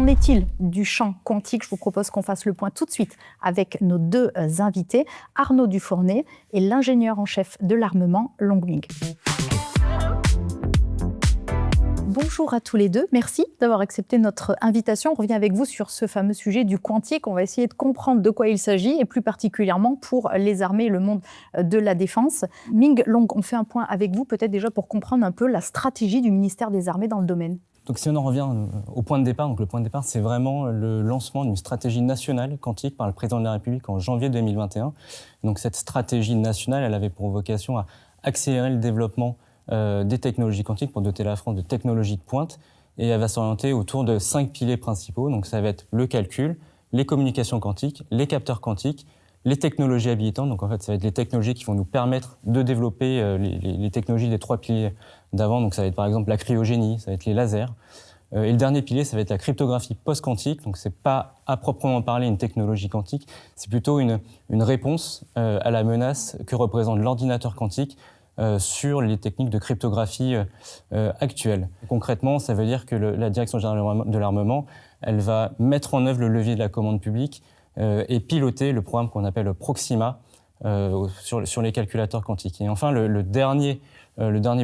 Qu'en est-il du champ quantique? Je vous propose qu'on fasse le point tout de suite avec nos deux invités, Arnaud Dufournet et l'ingénieur en chef de l'armement, Longming. Bonjour à tous les deux, merci d'avoir accepté notre invitation. On revient avec vous sur ce fameux sujet du quantique. On va essayer de comprendre de quoi il s'agit et plus particulièrement pour les armées et le monde de la défense. Ming Long, on fait un point avec vous peut-être déjà pour comprendre un peu la stratégie du ministère des Armées dans le domaine. Donc si on en revient au point de départ, donc le point de départ c'est vraiment le lancement d'une stratégie nationale quantique par le président de la République en janvier 2021. Donc cette stratégie nationale, elle avait pour vocation à accélérer le développement des technologies quantiques pour doter la France de technologies de pointe, et elle va s'orienter autour de 5 piliers principaux. Donc ça va être le calcul, les communications quantiques, les capteurs quantiques, les technologies habilitantes. Donc en fait ça va être les technologies qui vont nous permettre de développer les technologies des 3 piliers d'avant. Donc ça va être par exemple la cryogénie, ça va être les lasers. Et le dernier pilier, ça va être la cryptographie post-quantique. Donc c'est pas à proprement parler une technologie quantique, c'est plutôt une réponse à la menace que représente l'ordinateur quantique sur les techniques de cryptographie actuelles. Concrètement, ça veut dire que la Direction générale de l'armement, elle va mettre en œuvre le levier de la commande publique et piloter le programme qu'on appelle Proxima sur les calculateurs quantiques. Et enfin, le dernier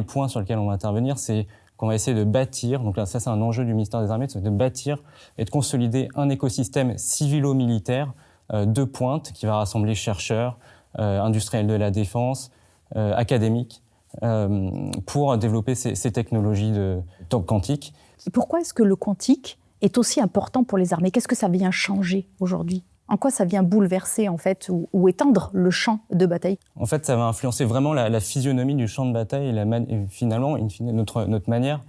point sur lequel on va intervenir, c'est qu'on va essayer de bâtir, donc là, ça c'est un enjeu du ministère des Armées, de bâtir et de consolider un écosystème civilo-militaire de pointe qui va rassembler chercheurs, industriels de la défense, académiques, pour développer ces technologies quantiques. Pourquoi est-ce que le quantique est aussi important pour les armées? Qu'est-ce que ça vient changer aujourd'hui? En quoi ça vient bouleverser en fait, ou étendre le champ de bataille? En fait, ça va influencer vraiment la physionomie du champ de bataille et finalement notre manière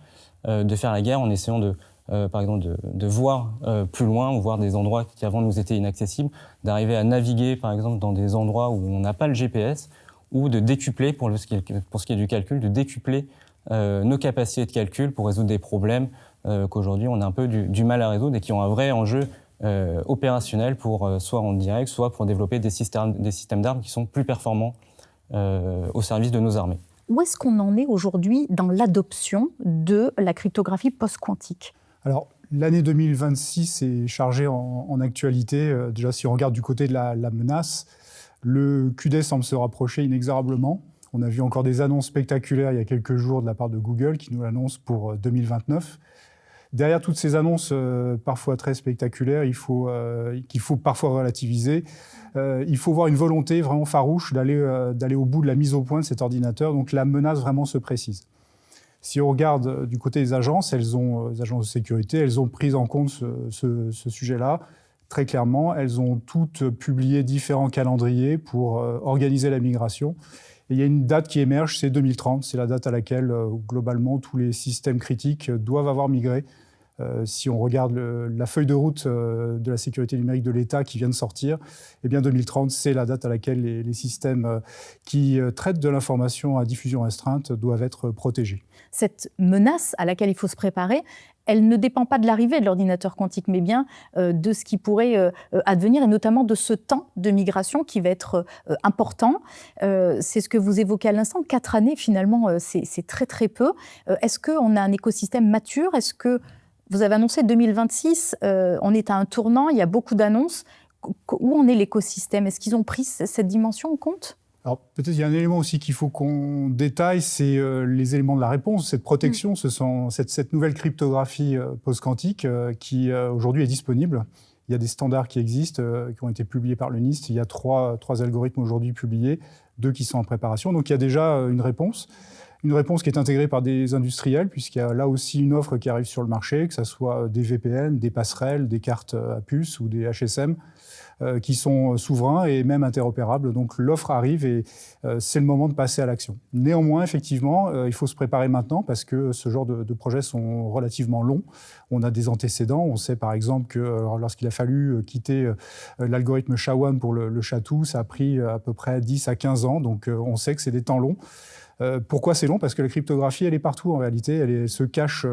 de faire la guerre en essayant par exemple de voir plus loin, ou voir des endroits qui avant nous étaient inaccessibles, d'arriver à naviguer par exemple dans des endroits où on n'a pas le GPS, ou de décupler, pour ce qui est du calcul, de décupler nos capacités de calcul pour résoudre des problèmes qu'aujourd'hui on a un peu du mal à résoudre et qui ont un vrai enjeu opérationnel pour soit en direct, soit pour développer des systèmes d'armes qui sont plus performants au service de nos armées. Où est-ce qu'on en est aujourd'hui dans l'adoption de la cryptographie post-quantique? Alors, l'année 2026 est chargée en actualité. Déjà, si on regarde du côté de la menace, le QD semble se rapprocher inexorablement. On a vu encore des annonces spectaculaires il y a quelques jours de la part de Google qui nous l'annonce pour 2029. Derrière toutes ces annonces parfois très spectaculaires, qu'il faut parfois relativiser, il faut voir une volonté vraiment farouche d'aller au bout de la mise au point de cet ordinateur. Donc la menace vraiment se précise. Si on regarde du côté des agences, les agences de sécurité, elles ont pris en compte ce sujet-là. Très clairement, elles ont toutes publié différents calendriers pour organiser la migration. Et il y a une date qui émerge, c'est 2030. C'est la date à laquelle, globalement, tous les systèmes critiques doivent avoir migré. Si on regarde la feuille de route de la sécurité numérique de l'État qui vient de sortir, eh bien 2030, c'est la date à laquelle les systèmes qui traitent de l'information à diffusion restreinte doivent être protégés. Cette menace à laquelle il faut se préparer, elle ne dépend pas de l'arrivée de l'ordinateur quantique, mais bien de ce qui pourrait advenir, et notamment de ce temps de migration qui va être important. C'est ce que vous évoquez à l'instant, 4 années finalement, c'est très très peu. Est-ce qu'on a un écosystème mature? Est-ce que vous avez annoncé 2026, on est à un tournant, il y a beaucoup d'annonces. Où en est l'écosystème? Est-ce qu'ils ont pris cette dimension en compte? Alors peut-être il y a un élément aussi qu'il faut qu'on détaille, c'est les éléments de la réponse. Cette protection, ce sont cette nouvelle cryptographie post-quantique qui aujourd'hui est disponible. Il y a des standards qui existent, qui ont été publiés par le NIST. Il y a trois algorithmes aujourd'hui publiés, 2 qui sont en préparation. Donc il y a déjà une réponse qui est intégrée par des industriels, puisqu'il y a là aussi une offre qui arrive sur le marché, que ce soit des VPN, des passerelles, des cartes à puce ou des HSM, qui sont souverains et même interopérables. Donc l'offre arrive et c'est le moment de passer à l'action. Néanmoins, effectivement, il faut se préparer maintenant parce que ce genre de projets sont relativement longs. On a des antécédents. On sait par exemple que lorsqu'il a fallu quitter l'algorithme SHA-1 pour le SHA-2, ça a pris à peu près 10 à 15 ans. Donc on sait que c'est des temps longs. Pourquoi c'est long? Parce que la cryptographie, elle est partout en réalité. Elle se cache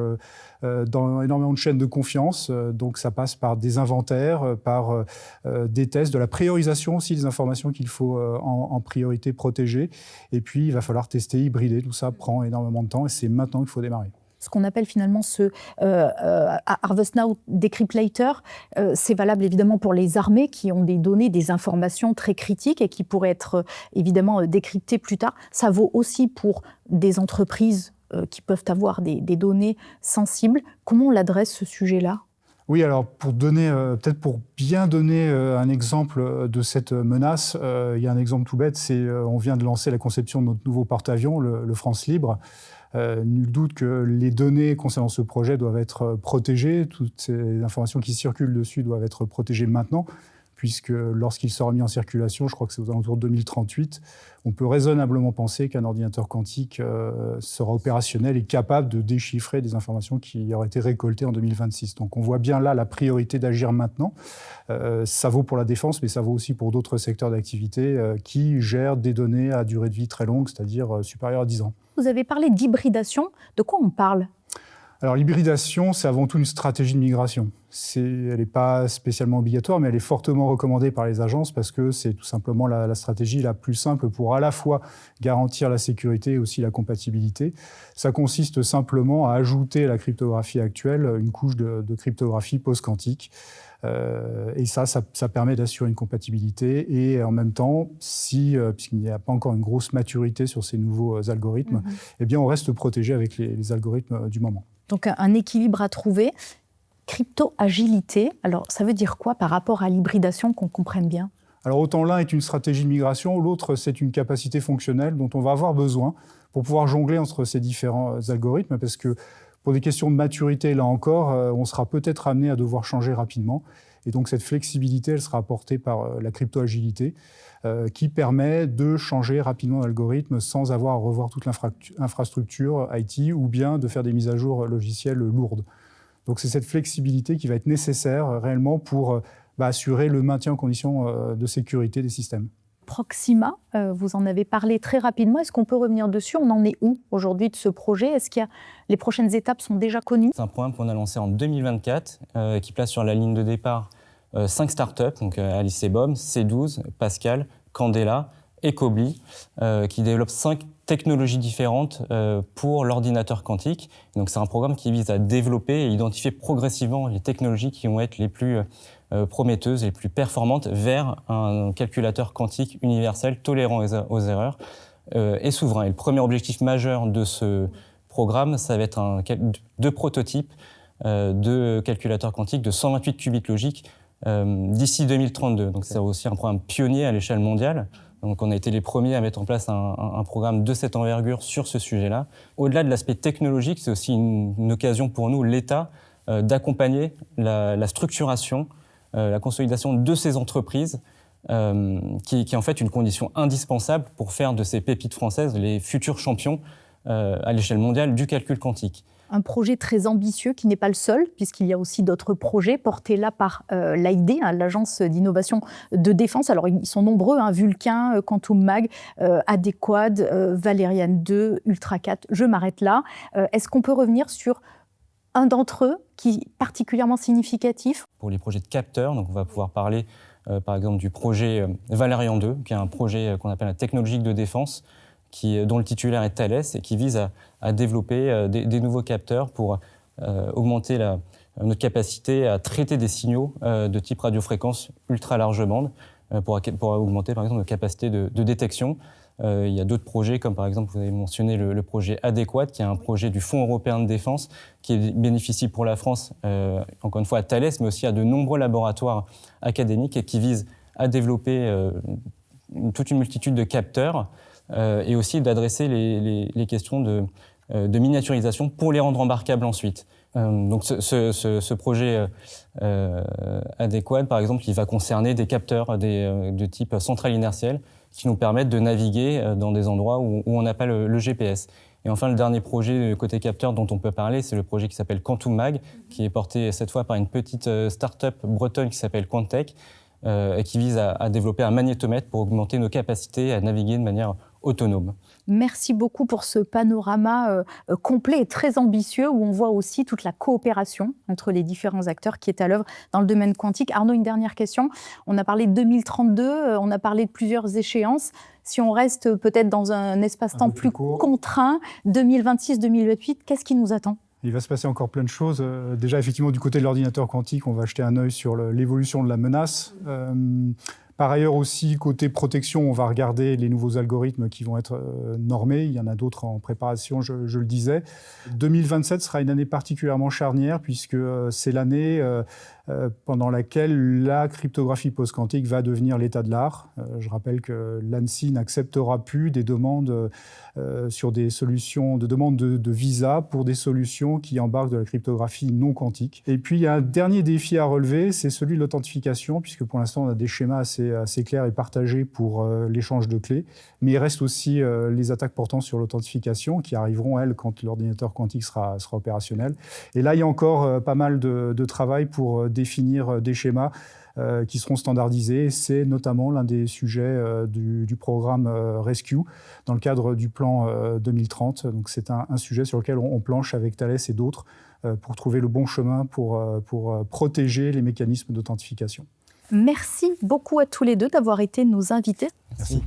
dans énormément de chaînes de confiance. Donc ça passe par des inventaires, par des tests, de la priorisation aussi des informations qu'il faut en priorité protéger. Et puis il va falloir tester, hybrider. Tout ça prend énormément de temps et c'est maintenant qu'il faut démarrer. ce qu'on appelle finalement ce Harvest Now, Decrypt Later. C'est valable évidemment pour les armées qui ont des données, des informations très critiques et qui pourraient être évidemment décryptées plus tard. Ça vaut aussi pour des entreprises qui peuvent avoir des données sensibles. Comment on l'adresse ce sujet-là ? Oui, alors peut-être pour bien donner un exemple de cette menace, il y a un exemple tout bête, on vient de lancer la conception de notre nouveau porte-avions, le France Libre. Nul doute que les données concernant ce projet doivent être protégées. Toutes ces informations qui circulent dessus doivent être protégées maintenant, puisque lorsqu'il sera mis en circulation, je crois que c'est aux alentours de 2038, on peut raisonnablement penser qu'un ordinateur quantique sera opérationnel et capable de déchiffrer des informations qui auraient été récoltées en 2026. Donc on voit bien là la priorité d'agir maintenant. Ça vaut pour la défense, mais ça vaut aussi pour d'autres secteurs d'activité qui gèrent des données à durée de vie très longue, c'est-à-dire supérieure à 10 ans. Vous avez parlé d'hybridation. De quoi on parle ? Alors l'hybridation, c'est avant tout une stratégie de migration. Elle n'est pas spécialement obligatoire, mais elle est fortement recommandée par les agences parce que c'est tout simplement la stratégie la plus simple pour à la fois garantir la sécurité et aussi la compatibilité. Ça consiste simplement à ajouter à la cryptographie actuelle une couche de cryptographie post-quantique. Et ça permet d'assurer une compatibilité. Et en même temps, puisqu'il n'y a pas encore une grosse maturité sur ces nouveaux algorithmes, eh bien on reste protégé avec les algorithmes du moment. Donc un équilibre à trouver. Crypto-agilité, alors ça veut dire quoi par rapport à l'hybridation, qu'on comprenne bien ? Alors autant l'un est une stratégie de migration, l'autre c'est une capacité fonctionnelle dont on va avoir besoin pour pouvoir jongler entre ces différents algorithmes, parce que pour des questions de maturité, là encore, on sera peut-être amené à devoir changer rapidement. Et donc cette flexibilité, elle sera apportée par la crypto-agilité, qui permet de changer rapidement l'algorithme sans avoir à revoir toute l'infrastructure IT ou bien de faire des mises à jour logicielles lourdes. Donc c'est cette flexibilité qui va être nécessaire réellement pour assurer le maintien en conditions de sécurité des systèmes. Proxima, vous en avez parlé très rapidement. Est-ce qu'on peut revenir dessus ? On en est où aujourd'hui de ce projet ? Est-ce que les prochaines étapes sont déjà connues ? C'est un programme qu'on a lancé en 2024 qui place sur la ligne de départ 5 startups, donc Alice et Bob, C12, Pascal, Candela et Cobly, qui développent 5 technologies différentes pour l'ordinateur quantique. Donc c'est un programme qui vise à développer et identifier progressivement les technologies qui vont être les plus prometteuses, les plus performantes vers un calculateur quantique universel tolérant aux erreurs et souverain. Et le premier objectif majeur de ce programme, ça va être 2 prototypes de calculateurs quantiques de 128 qubits logiques d'ici 2032. Donc c'est aussi un programme pionnier à l'échelle mondiale. Donc on a été les premiers à mettre en place un programme de cette envergure sur ce sujet-là. Au-delà de l'aspect technologique, c'est aussi une occasion pour nous, l'État, d'accompagner la structuration, la consolidation de ces entreprises, qui est en fait une condition indispensable pour faire de ces pépites françaises les futurs champions à l'échelle mondiale du calcul quantique. Un projet très ambitieux qui n'est pas le seul, puisqu'il y a aussi d'autres projets portés là par l'AID, l'Agence d'innovation de défense. Alors ils sont nombreux, Vulcain, Quantum Mag, Adéquade, Valerian 2, Ultracat. Je m'arrête là. Est-ce qu'on peut revenir sur un d'entre eux qui est particulièrement significatif ? Pour les projets de capteurs, donc on va pouvoir parler par exemple du projet Valerian 2, qui est un projet qu'on appelle la technologique de défense, dont le titulaire est Thales et qui vise à développer des nouveaux capteurs pour augmenter notre capacité à traiter des signaux de type radiofréquence ultra large bande, pour augmenter par exemple notre capacité de détection. Il y a d'autres projets, comme par exemple, vous avez mentionné le projet Adéquade, qui est un projet du Fonds européen de défense, qui bénéficie pour la France, encore une fois, à Thales, mais aussi à de nombreux laboratoires académiques et qui vise à développer toute une multitude de capteurs et aussi d'adresser les questions de miniaturisation pour les rendre embarquables ensuite. Donc ce projet Adéquade, par exemple, il va concerner des capteurs de type centrale inertielle qui nous permettent de naviguer dans des endroits où on n'a pas le GPS. Et enfin, le dernier projet côté capteur dont on peut parler, c'est le projet qui s'appelle Quantum Mag, qui est porté cette fois par une petite start-up bretonne qui s'appelle Quantech, et qui vise à développer un magnétomètre pour augmenter nos capacités à naviguer de manière autonome. Merci beaucoup pour ce panorama complet et très ambitieux où on voit aussi toute la coopération entre les différents acteurs qui est à l'œuvre dans le domaine quantique. Arnaud, une dernière question. On a parlé de 2032, on a parlé de plusieurs échéances. Si on reste peut-être dans un espace-temps plus contraint, 2026-2028, qu'est-ce qui nous attend ? Il va se passer encore plein de choses. Déjà, effectivement, du côté de l'ordinateur quantique, on va jeter un œil sur l'évolution de la menace. Par ailleurs aussi, côté protection, on va regarder les nouveaux algorithmes qui vont être normés. Il y en a d'autres en préparation, je le disais. 2027 sera une année particulièrement charnière puisque c'est l'année pendant laquelle la cryptographie post-quantique va devenir l'état de l'art. Je rappelle que l'ANSSI n'acceptera plus des demandes sur des solutions de demande de visa pour des solutions qui embarquent de la cryptographie non quantique. Et puis, il y a un dernier défi à relever, c'est celui de l'authentification, puisque pour l'instant, on a des schémas assez clairs et partagés pour l'échange de clés. Mais il reste aussi les attaques portant sur l'authentification qui arriveront, elles, quand l'ordinateur quantique sera opérationnel. Et là, il y a encore pas mal de travail pour définir des schémas qui seront standardisés. C'est notamment l'un des sujets du programme Rescue dans le cadre du plan 2030. Donc c'est un sujet sur lequel on planche avec Thales et d'autres pour trouver le bon chemin pour protéger les mécanismes d'authentification. Merci beaucoup à tous les deux d'avoir été nos invités. Merci.